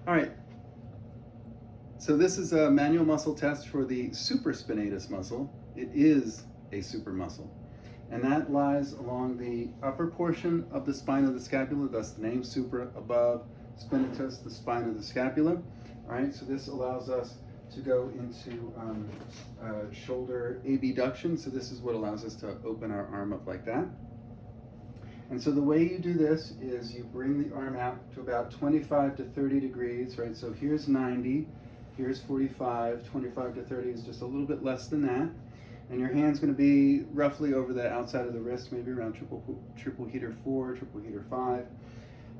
All right, so this is a manual muscle test for the supraspinatus muscle. It is a super muscle, and that lies along the upper portion of the spine of the scapula, thus the name supra, above spinatus, the spine of the scapula. All right, so this allows us to go into shoulder abduction. So this is what allows us to open our arm up like that. And so the way you do this is you bring the arm out to about 25 to 30 degrees, right? So here's 90, here's 45, 25 to 30 is just a little bit less than that. And your hand's gonna be roughly over the outside of the wrist, maybe around triple heater 4, triple heater 5.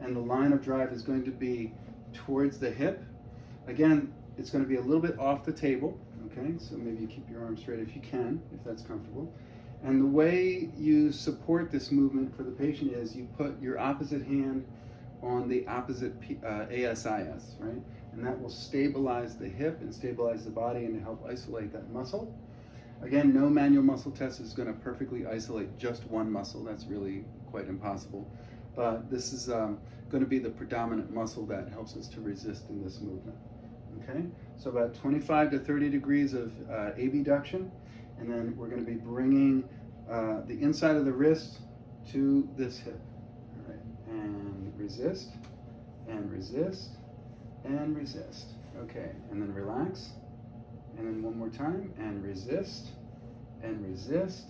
And the line of drive is going to be towards the hip. Again, it's gonna be a little bit off the table, okay? So maybe you keep your arm straight if you can, if that's comfortable. And the way you support this movement for the patient is you put your opposite hand on the opposite ASIS, right? And that will stabilize the hip and stabilize the body and help isolate that muscle. Again, no manual muscle test is going to perfectly isolate just one muscle. That's really quite impossible. But this is going to be the predominant muscle that helps us to resist in this movement. Okay, so about 25 to 30 degrees of abduction. And then we're going to be bringing the inside of the wrist to this hip. All right, and resist, and resist, and resist. Okay, and then relax. And then one more time, and resist, and resist,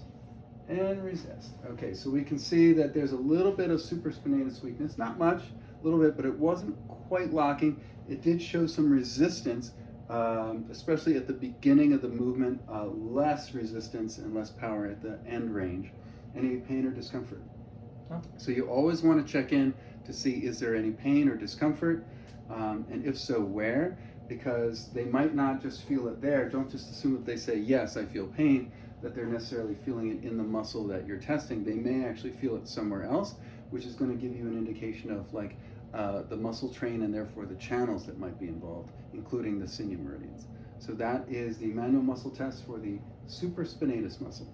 and resist. Okay, so we can see that there's a little bit of supraspinatus weakness. Not much, a little bit, but it wasn't quite locking. It did show some resistance, especially at the beginning of the movement, less resistance and less power at the end range. Any pain or discomfort? No. So you always want to check in to see is there any pain or discomfort, and if so, where? Because they might not just feel it there. Don't just assume that they say, yes, I feel pain, that they're necessarily feeling it in the muscle that you're testing. They may actually feel it somewhere else, which is going to give you an indication of like the muscle train and therefore the channels that might be involved, including the sinew meridians. So that is the manual muscle test for the supraspinatus muscle.